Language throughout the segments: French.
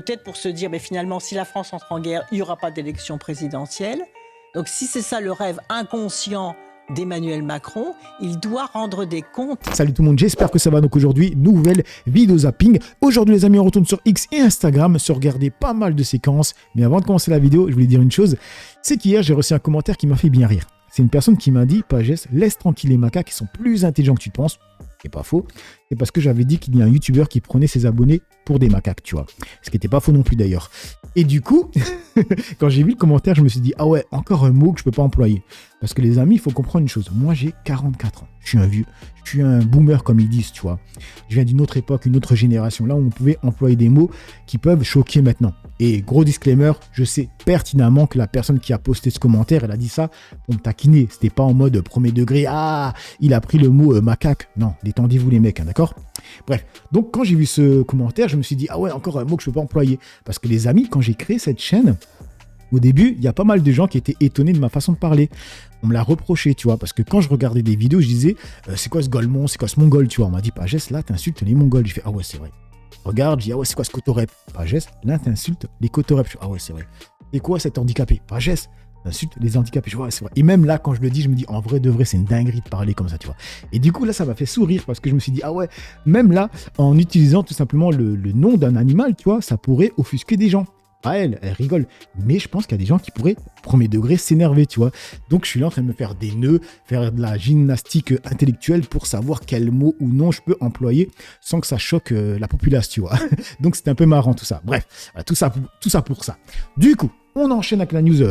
Peut-être pour se dire, mais finalement, si la France entre en guerre, il n'y aura pas d'élection présidentielle. Donc si c'est ça le rêve inconscient d'Emmanuel Macron, il doit rendre des comptes. Salut tout le monde, j'espère que ça va. Donc aujourd'hui, nouvelle vidéo zapping. Aujourd'hui les amis, on retourne sur X et Instagram, se regarder pas mal de séquences. Mais avant de commencer la vidéo, je voulais dire une chose, c'est qu'hier j'ai reçu un commentaire qui m'a fait bien rire. C'est une personne qui m'a dit, Pagès, laisse tranquille les macaques, ils sont plus intelligents que tu penses. C'est pas faux. C'est parce que j'avais dit qu'il y a un youtubeur qui prenait ses abonnés pour des macaques, tu vois. Ce qui n'était pas faux non plus d'ailleurs. Et du coup, quand j'ai vu le commentaire, je me suis dit, ah ouais, encore un mot que je peux pas employer. Parce que les amis, il faut comprendre une chose. Moi, j'ai 44 ans. Je suis un vieux. Je suis un boomer, comme ils disent, tu vois. Je viens d'une autre époque, une autre génération. Là où on pouvait employer des mots qui peuvent choquer maintenant. Et gros disclaimer, je sais pertinemment que la personne qui a posté ce commentaire, elle a dit ça pour me taquiner. C'était pas en mode premier degré. Ah, il a pris le mot macaque. Non, détendez-vous les mecs, hein, d'accord? Bref, donc quand j'ai vu ce commentaire, je me suis dit, ah ouais, encore un mot que je peux pas employer. Parce que les amis, quand j'ai créé cette chaîne, au début, il y a pas mal de gens qui étaient étonnés de ma façon de parler. On me l'a reproché, tu vois, parce que quand je regardais des vidéos, je disais, c'est quoi ce golemon, c'est quoi ce mongol, tu vois. On m'a dit, Pagès, là, t'insultes les mongols. J'ai fait, ah ouais, c'est vrai. Regarde, je dis, ah ouais, c'est quoi ce cotorep? Pagès, là, t'insultes les cotorep. Je fais, ah ouais, c'est vrai. C'est quoi cet handicapé? Pagès, t'insultes les handicapés. Je vois, ouais, c'est vrai. Et même là, quand je le dis, je me dis, en vrai de vrai, c'est une dinguerie de parler comme ça, tu vois. Et du coup, là, ça m'a fait sourire parce que je me suis dit, ah ouais, même là, en utilisant tout simplement le nom d'un animal, tu vois, ça pourrait offusquer des gens. Ah, elle rigole. Mais je pense qu'il y a des gens qui pourraient, premier degré, s'énerver, tu vois. Donc, je suis là en train de me faire des nœuds, faire de la gymnastique intellectuelle pour savoir quel mot ou non je peux employer sans que ça choque la populace, tu vois. Donc, c'était un peu marrant tout ça. Bref, tout ça pour ça. Du coup, on enchaîne avec la news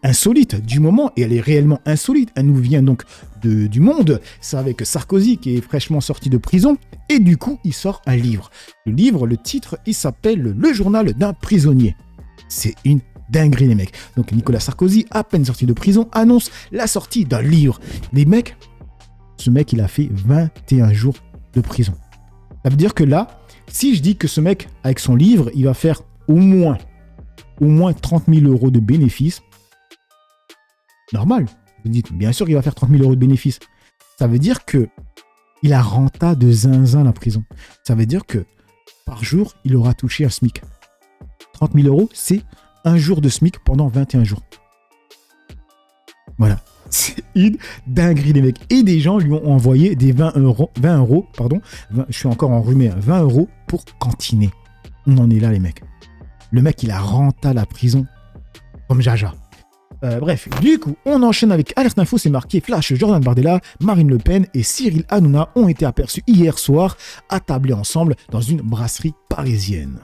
insolite du moment, et elle est réellement insolite. Elle nous vient donc du Monde. C'est avec Sarkozy qui est fraîchement sorti de prison, et du coup, il sort un livre. Le titre, il s'appelle Le journal d'un prisonnier. C'est une dinguerie, les mecs. Donc, Nicolas Sarkozy, à peine sorti de prison, annonce la sortie d'un livre. Les mecs, ce mec, il a fait 21 jours de prison. Ça veut dire que là, si je dis que ce mec, avec son livre, il va faire au moins 30 000 euros de bénéfices, normal. Vous dites, bien sûr, il va faire 30 000 euros de bénéfices. Ça veut dire que il a renta de zinzin la prison. Ça veut dire que par jour, il aura touché un SMIC. 30 000 euros, c'est un jour de SMIC pendant 21 jours. Voilà. C'est une dinguerie, les mecs. Et des gens lui ont envoyé des 20 euros, je suis encore enrhumé, 20 euros pour cantiner. On en est là, les mecs. Le mec, il a renta la prison comme Jaja. Bref, du coup, on enchaîne avec Alerte Info, c'est marqué Flash, Jordan Bardella, Marine Le Pen et Cyril Hanouna ont été aperçus hier soir, attablés ensemble dans une brasserie parisienne.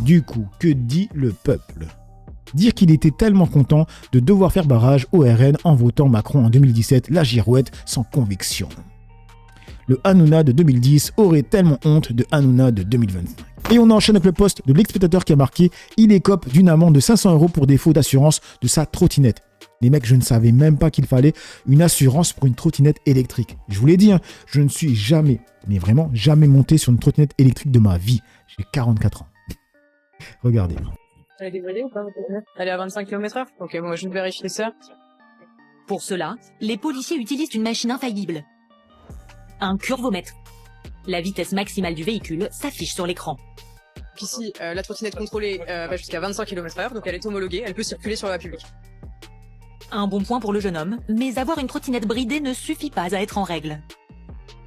Du coup, que dit le peuple ? Dire qu'il était tellement content de devoir faire barrage au RN en votant Macron en 2017, la girouette sans conviction. Le Hanouna de 2010 aurait tellement honte de Hanouna de 2025. Et on enchaîne avec le post de l'ex-spectateur qui a marqué « Il écope d'une amende de 500 euros pour défaut d'assurance de sa trottinette ». Les mecs, je ne savais même pas qu'il fallait une assurance pour une trottinette électrique. Je vous l'ai dit, hein, je ne suis jamais, mais vraiment jamais monté sur une trottinette électrique de ma vie. J'ai 44 ans. Regardez. Elle est dégradée ou pas? Elle est à 25 km/h? Ok, bon, je vais vérifier ça. Pour cela, les policiers utilisent une machine infaillible. Un curvomètre. La vitesse maximale du véhicule s'affiche sur l'écran. Donc ici, la trottinette contrôlée va jusqu'à 25 km/h, donc elle est homologuée, elle peut circuler sur la voie publique. Un bon point pour le jeune homme, mais avoir une trottinette bridée ne suffit pas à être en règle.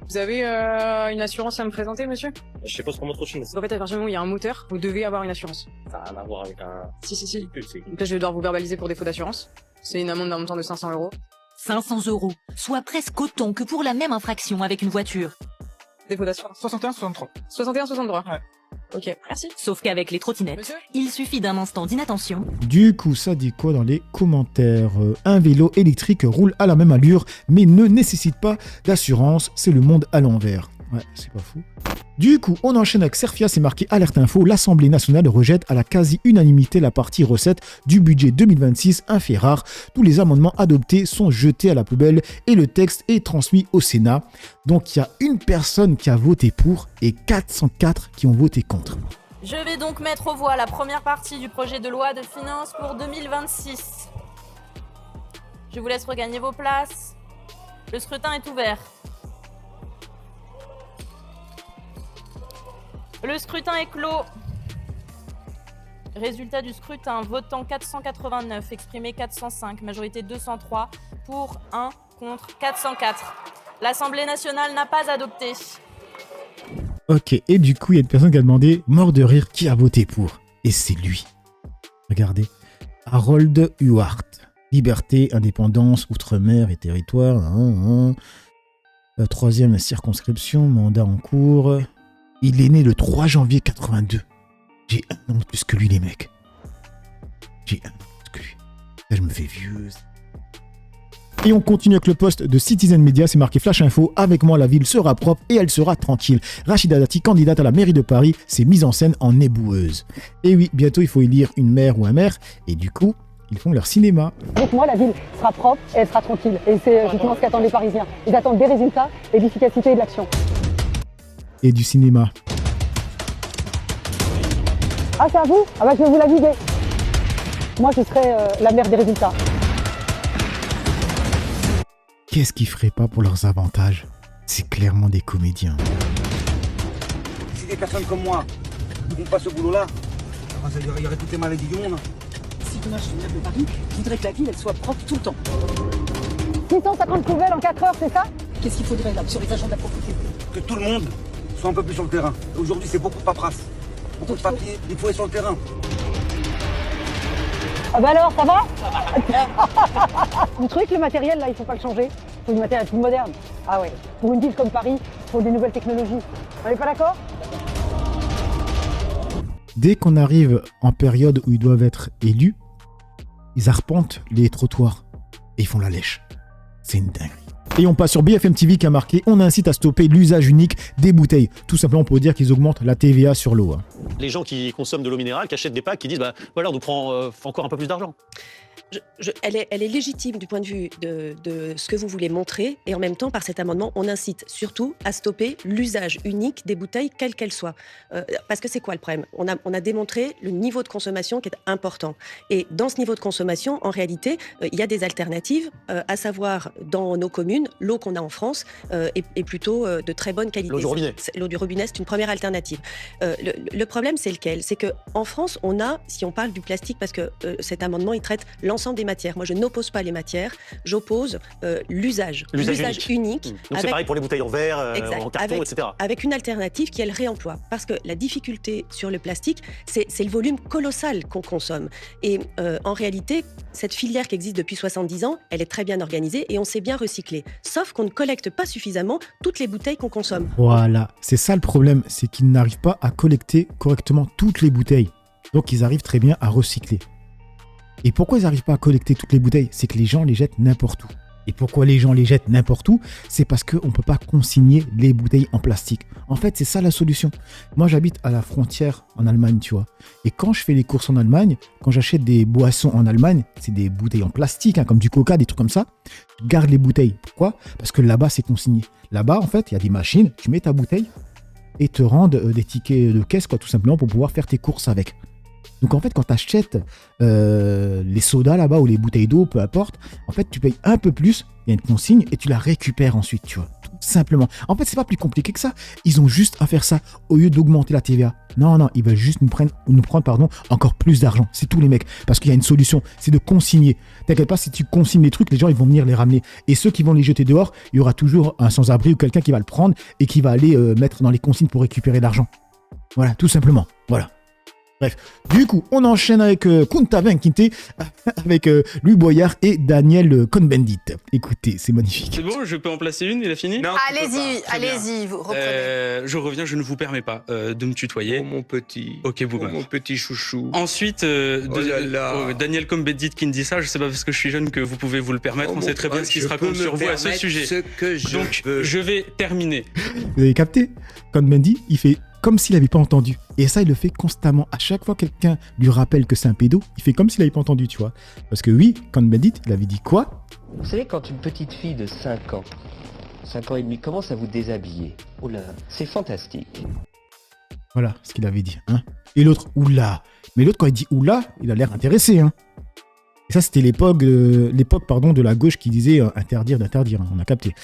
Vous avez une assurance à me présenter, monsieur? Je sais pas ce qu'on montre au Chine. En fait, à partir du moment où il y a un moteur, vous devez avoir une assurance. Ça n'a rien à voir avec un... Si. C'est... Donc là, je vais devoir vous verbaliser pour défaut d'assurance. C'est une amende d'un montant de 500 euros. 500 euros, soit presque autant que pour la même infraction avec une voiture. Défaut d'assurance. 61-63. 61-63. Ouais. Ok, merci. Sauf qu'avec les trottinettes, Monsieur? il suffit d'un instant d'inattention. Du coup, ça dit quoi dans les commentaires? Un vélo électrique roule à la même allure, mais ne nécessite pas d'assurance. C'est le monde à l'envers. Ouais, c'est pas fou. Du coup, on enchaîne avec Serfia, c'est marqué Alerte Info. L'Assemblée nationale rejette à la quasi-unanimité la partie recette du budget 2026, un fait rare. Tous les amendements adoptés sont jetés à la poubelle et le texte est transmis au Sénat. Donc, il y a une personne qui a voté pour et 404 qui ont voté contre. Je vais donc mettre aux voix la première partie du projet de loi de finances pour 2026. Je vous laisse regagner vos places. Le scrutin est ouvert. Le scrutin est clos. Résultat du scrutin, votant 489, exprimé 405, majorité 203, pour 1, contre 404. L'Assemblée nationale n'a pas adopté. Ok, et du coup, il y a une personne qui a demandé, mort de rire, qui a voté pour? Et c'est lui. Regardez. Harold Huart. Liberté, indépendance, outre-mer et territoire. Troisième circonscription, mandat en cours. Il est né le 3 janvier 82. J'ai un an de plus que lui, les mecs. J'ai un an de plus que lui. Là, je me fais vieux. Et on continue avec le poste de Citizen Media, c'est marqué Flash Info. Avec moi, la ville sera propre et elle sera tranquille. Rachida Dati, candidate à la mairie de Paris, s'est mise en scène en éboueuse. Et oui, bientôt, il faut élire une maire ou un maire. Et du coup, ils font leur cinéma. Avec moi, la ville sera propre et elle sera tranquille. Et c'est justement ce qu'attendent les Parisiens. Ils attendent des résultats et de l'efficacité et de l'action. Et du cinéma. Ah, c'est à vous? Ah bah je vais vous la vider. Moi, je serai la maire des résultats. Qu'est-ce qu'ils feraient pas pour leurs avantages? C'est clairement des comédiens. Si des personnes comme moi ne font pas ce boulot-là, il y aurait toutes les maladies du monde. Si demain je suis maire de Paris, je voudrais que la ville elle soit propre tout le temps. 650 poubelles en 4 heures, c'est ça? Qu'est-ce qu'il faudrait là sur les agents de la propreté? Que tout le monde soit un peu plus sur le terrain. Aujourd'hui, c'est beaucoup de paperasse. Beaucoup de papier, il faut être sur le terrain. Ah bah alors, ça va? Vous trouvez que le matériel là, il faut pas le changer? Il faut du matériel plus moderne. Ah ouais, pour une ville comme Paris, il faut des nouvelles technologies. On n'est pas d'accord? Dès qu'on arrive en période où ils doivent être élus, ils arpentent les trottoirs et ils font la lèche. C'est une dinguerie. Et on passe sur BFM TV qui a marqué « On incite à stopper l'usage unique des bouteilles ». Tout simplement pour dire qu'ils augmentent la TVA sur l'eau. Les gens qui consomment de l'eau minérale, qui achètent des packs, qui disent bah voilà, on nous prend encore un peu plus d'argent. Elle est légitime du point de vue de ce que vous voulez montrer, et en même temps, par cet amendement, on incite surtout à stopper l'usage unique des bouteilles, quelles qu'elles soient. Parce que c'est quoi le problème? On a démontré le niveau de consommation qui est important. Et dans ce niveau de consommation, en réalité, il y a des alternatives, à savoir, dans nos communes, l'eau qu'on a en France est plutôt de très bonne qualité. L'eau du robinet. L'eau du robinet, c'est une première alternative. Le problème, c'est lequel? C'est qu'en France, on a, si on parle du plastique, parce que cet amendement, il traite l'ensemble des matières. Moi, je n'oppose pas les matières, j'oppose l'usage unique. Donc c'est pareil pour les bouteilles en verre, en carton, etc. Avec une alternative qui est le réemploi. Parce que la difficulté sur le plastique, c'est le volume colossal qu'on consomme. Et en réalité, cette filière qui existe depuis 70 ans, elle est très bien organisée et on sait bien recycler. Sauf qu'on ne collecte pas suffisamment toutes les bouteilles qu'on consomme. Voilà, c'est ça le problème, c'est qu'ils n'arrivent pas à collecter correctement toutes les bouteilles. Donc ils arrivent très bien à recycler. Et pourquoi ils n'arrivent pas à collecter toutes les bouteilles? C'est que les gens les jettent n'importe où. Et pourquoi les gens les jettent n'importe où? C'est parce qu'on ne peut pas consigner les bouteilles en plastique. En fait, c'est ça la solution. Moi, j'habite à la frontière en Allemagne, tu vois. Et quand je fais les courses en Allemagne, quand j'achète des boissons en Allemagne, c'est des bouteilles en plastique, comme du Coca, des trucs comme ça. Je garde les bouteilles. Pourquoi? Parce que là-bas, c'est consigné. Là-bas, en fait, il y a des machines, tu mets ta bouteille et te rendent des tickets de caisse, tout simplement, pour pouvoir faire tes courses avec. Donc en fait, quand tu achètes les sodas là-bas ou les bouteilles d'eau, peu importe, en fait, tu payes un peu plus, il y a une consigne et tu la récupères ensuite, tu vois. Tout simplement. En fait, c'est pas plus compliqué que ça. Ils ont juste à faire ça au lieu d'augmenter la TVA. Non, ils veulent juste nous prendre encore plus d'argent. C'est tout les mecs. Parce qu'il y a une solution, c'est de consigner. T'inquiète pas, si tu consignes les trucs, les gens ils vont venir les ramener. Et ceux qui vont les jeter dehors, il y aura toujours un sans-abri ou quelqu'un qui va le prendre et qui va aller mettre dans les consignes pour récupérer l'argent. Voilà, tout simplement. Voilà. Bref, du coup, on enchaîne avec Kunta Kinte, avec Louis Boyard et Daniel Cohn-Bendit. Écoutez, c'est magnifique. C'est bon, je peux en placer une, il a fini? Non, Allez-y, vous reprenez. Je reviens, je ne vous permets pas de me tutoyer. Oh mon petit. Ok, Booba. Oh mon petit chouchou. Ensuite, Daniel Cohn-Bendit qui me dit ça, je sais pas parce que je suis jeune que vous pouvez vous le permettre, on sait très bien ce qui se raconte sur vous à ce sujet. Donc, je vais terminer. Vous avez capté? Cohn-Bendit, il fait comme s'il n'avait pas entendu. Et ça, il le fait constamment. À chaque fois que quelqu'un lui rappelle que c'est un pédo, il fait comme s'il n'avait pas entendu, tu vois. Parce que oui, Cohn-Bendit, il avait dit quoi? Vous savez, quand une petite fille de 5 ans, 5 ans et demi, commence à vous déshabiller, oh là, c'est fantastique. Voilà ce qu'il avait dit. Hein. Et l'autre, oula. Mais l'autre, quand il dit oula, il a l'air intéressé. Hein. Et ça, c'était l'époque de la gauche qui disait interdire d'interdire. Hein. On a capté.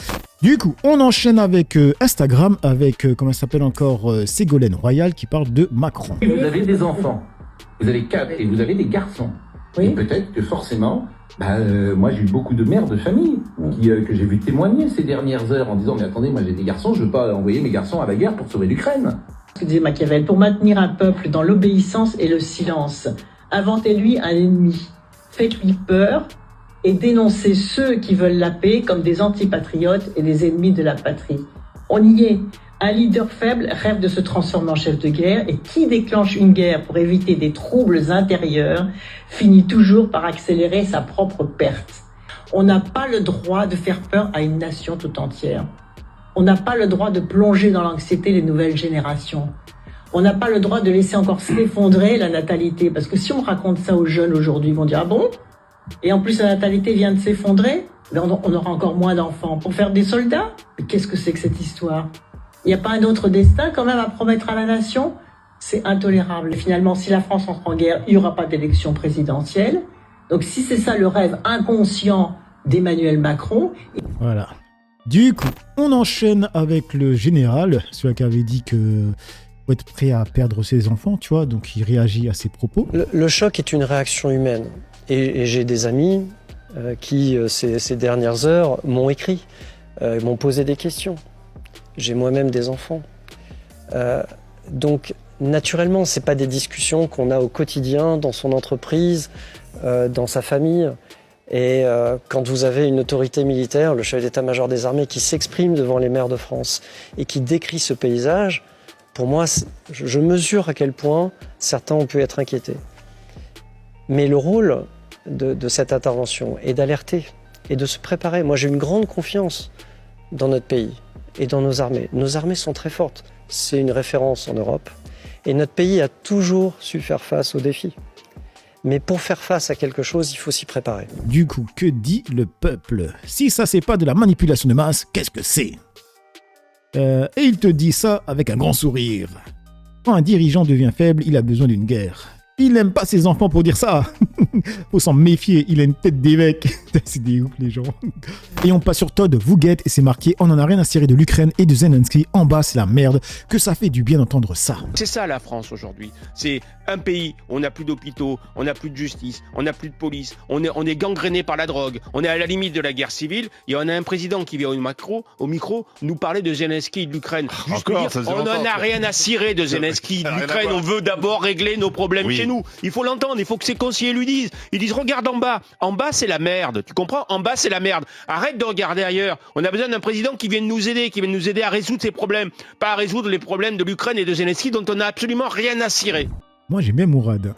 Du coup, on enchaîne avec Instagram, avec, comment ça s'appelle encore, Ségolène Royal qui parle de Macron. Vous avez des enfants, vous avez 4 et vous avez des garçons. Oui. Et peut-être que forcément, moi j'ai eu beaucoup de mères de famille que j'ai vu témoigner ces dernières heures en disant mais attendez, moi j'ai des garçons, je veux pas envoyer mes garçons à la guerre pour sauver l'Ukraine. Ce que disait Machiavel, pour maintenir un peuple dans l'obéissance et le silence, inventez-lui un ennemi, faites-lui peur et dénoncez ceux qui veulent la paix comme des antipatriotes et des ennemis de la patrie. On y est. Un leader faible rêve de se transformer en chef de guerre et qui déclenche une guerre pour éviter des troubles intérieurs finit toujours par accélérer sa propre perte. On n'a pas le droit de faire peur à une nation tout entière. On n'a pas le droit de plonger dans l'anxiété les nouvelles générations. On n'a pas le droit de laisser encore s'effondrer la natalité parce que si on raconte ça aux jeunes aujourd'hui, ils vont dire « Ah bon ? Et en plus la natalité vient de s'effondrer ? On aura encore moins d'enfants. Pour faire des soldats ? Mais qu'est-ce que c'est que cette histoire ? Il n'y a pas un autre destin quand même à promettre à la nation ? C'est intolérable. Et finalement, si la France entre en guerre, il n'y aura pas d'élection présidentielle. Donc si c'est ça le rêve inconscient d'Emmanuel Macron... Voilà. Du coup, on enchaîne avec le général, celui qui avait dit que faut être prêt à perdre ses enfants, tu vois, donc il réagit à ses propos. Le choc est une réaction humaine. Et j'ai des amis qui, ces dernières heures, m'ont écrit, m'ont posé des questions. J'ai moi-même des enfants. Donc, naturellement, ce n'est pas des discussions qu'on a au quotidien, dans son entreprise, dans sa famille. Et quand vous avez une autorité militaire, le chef d'état-major des armées, qui s'exprime devant les maires de France et qui décrit ce paysage, pour moi, je mesure à quel point certains ont pu être inquiétés. Mais le rôle de cette intervention est d'alerter et de se préparer. Moi, j'ai une grande confiance dans notre pays et dans nos armées. Nos armées sont très fortes. C'est une référence en Europe. Et notre pays a toujours su faire face aux défis. Mais pour faire face à quelque chose, il faut s'y préparer. Du coup, que dit le peuple ? Si ça, c'est pas de la manipulation de masse, qu'est-ce que c'est ? Et il te dit ça avec un grand sourire. Quand un dirigeant devient faible, il a besoin d'une guerre. Il n'aime pas ses enfants pour dire ça. Faut s'en méfier, il a une tête d'évêque. C'est des ouf les gens. Et on passe sur Todd Vuguet et c'est marqué « On en a rien à cirer de l'Ukraine et de Zelensky. En bas, c'est la merde. » Que ça fait du bien d'entendre ça. C'est ça la France aujourd'hui. C'est un pays où on n'a plus d'hôpitaux, on n'a plus de justice, on n'a plus de police, on est gangréné par la drogue, on est à la limite de la guerre civile et on a un président qui vient au micro nous parler de Zelensky et de l'Ukraine. On n'en a rien à cirer de Zelensky, de l'Ukraine. On veut d'abord régler nos problèmes chez nous. Il faut l'entendre, il faut que ses conseillers lui disent. Ils disent regarde en bas c'est la merde. Tu comprends ? En bas c'est la merde. Arrête de regarder ailleurs. On a besoin d'un président qui vienne nous aider, à résoudre ces problèmes, pas à résoudre les problèmes de l'Ukraine et de Zelensky dont on n'a absolument rien à cirer. Moi, j'ai même Mourad.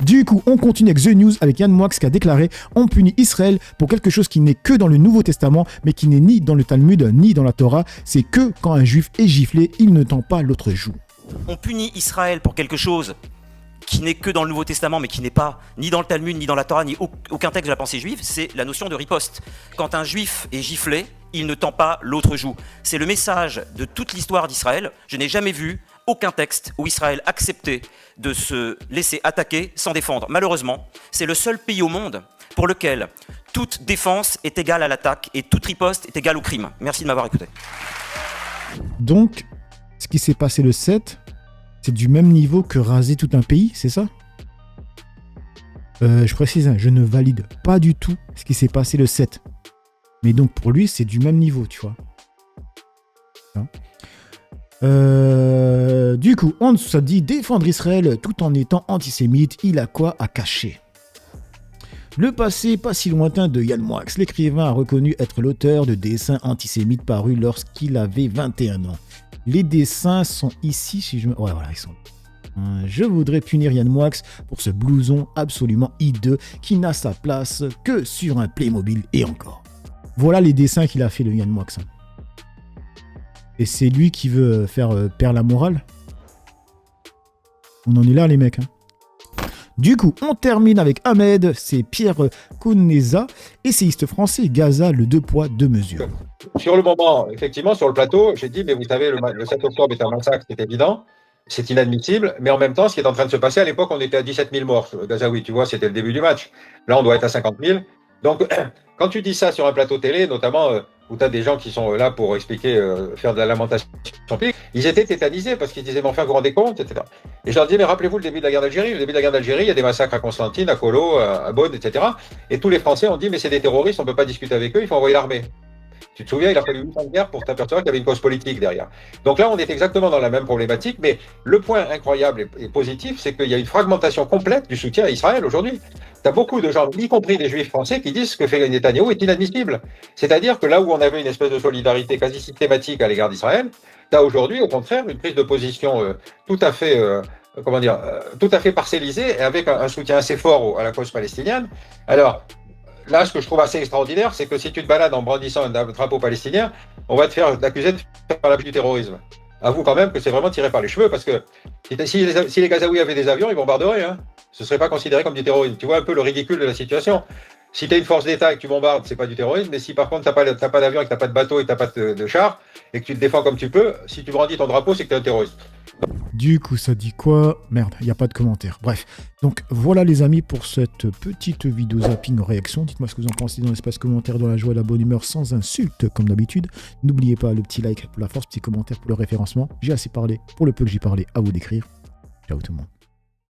Du coup, on continue avec The News, avec Yann Moix qui a déclaré « On punit Israël pour quelque chose qui n'est que dans le Nouveau Testament, mais qui n'est ni dans le Talmud, ni dans la Torah. C'est que quand un juif est giflé, il ne tend pas l'autre joue. » On punit Israël pour quelque chose qui n'est que dans le Nouveau Testament, mais qui n'est pas ni dans le Talmud, ni dans la Torah, ni aucun texte de la pensée juive, c'est la notion de riposte. Quand un juif est giflé, il ne tend pas l'autre joue. C'est le message de toute l'histoire d'Israël. Je n'ai jamais vu aucun texte où Israël acceptait de se laisser attaquer sans défendre. Malheureusement, c'est le seul pays au monde pour lequel toute défense est égale à l'attaque et toute riposte est égale au crime. Merci de m'avoir écouté. Donc, ce qui s'est passé le 7, c'est du même niveau que raser tout un pays, c'est ça ? Je précise, je ne valide pas du tout ce qui s'est passé le 7. Mais donc pour lui, c'est du même niveau, tu vois. Du coup, on ça dit défendre Israël tout en étant antisémite, il a quoi à cacher ? Le passé pas si lointain de Yann Moix, l'écrivain a reconnu être l'auteur de dessins antisémites parus lorsqu'il avait 21 ans. Les dessins sont ici, si je me... Ouais, voilà, ils sont... Je voudrais punir Yann Moix pour ce blouson absolument hideux qui n'a sa place que sur un Playmobil et encore. Voilà les dessins qu'il a fait, le Yann Moix. Et c'est lui qui veut faire perdre la morale. On en est là, les mecs. Du coup, on termine avec Ahmed, c'est Pierre Kouneza, essayiste français, Gaza, le 2 poids, 2 mesures. Sur le moment, effectivement, sur le plateau, j'ai dit, mais vous savez, le 7 octobre est un massacre, c'est évident. c'est inadmissible, mais en même temps, ce qui est en train de se passer, à l'époque, on était à 17 000 morts, Gazaoui, tu vois, c'était le début du match. Là, on doit être à 50 000. Donc, quand tu dis ça sur un plateau télé, notamment où tu as des gens qui sont là pour expliquer, faire de la lamentation publique, ils étaient tétanisés parce qu'ils disaient, mais enfin, vous vous rendez compte, etc. Et je leur disais, mais rappelez-vous le début de la guerre d'Algérie. Le début de la guerre d'Algérie, il y a des massacres à Constantine, à Kolo, à Bonn, etc. Et tous les Français ont dit, mais c'est des terroristes, on ne peut pas discuter avec eux, il faut envoyer l'armée. Tu te souviens, il a fallu 8 ans de guerre pour t'apercevoir qu'il y avait une cause politique derrière. Donc là, on est exactement dans la même problématique, mais le point incroyable et positif, c'est qu'il y a une fragmentation complète du soutien à Israël aujourd'hui. Tu as beaucoup de gens, y compris des juifs français, qui disent que fait Netanyahou est inadmissible. C'est-à-dire que là où on avait une espèce de solidarité quasi systématique à l'égard d'Israël, tu as aujourd'hui, au contraire, une prise de position tout à fait... tout à fait parcellisée, avec un soutien assez fort à la cause palestinienne. Alors, là, ce que je trouve assez extraordinaire, c'est que si tu te balades en brandissant un drapeau palestinien, on va te faire accuser de faire l'appui du terrorisme. Avoue quand même que c'est vraiment tiré par les cheveux, parce que si les Gazaouis avaient des avions, ils bombarderaient. Hein. Ce ne serait pas considéré comme du terrorisme. Tu vois un peu le ridicule de la situation. Si tu es une force d'État et que tu bombardes, c'est pas du terrorisme, mais si par contre tu n'as pas d'avion et que tu n'as pas de bateau et que tu n'as pas de char, et que tu te défends comme tu peux, si tu brandis ton drapeau, c'est que tu es un terroriste. Du coup, ça dit quoi? Merde, il n'y a pas de commentaire. Bref, donc voilà les amis pour cette petite vidéo zapping réaction. Dites-moi ce que vous en pensez dans l'espace commentaire, dans la joie et la bonne humeur, sans insulte comme d'habitude. N'oubliez pas le petit like pour la force, petit commentaire pour le référencement. J'ai assez parlé, pour le peu que j'ai parlé, à vous d'écrire. Ciao tout le monde.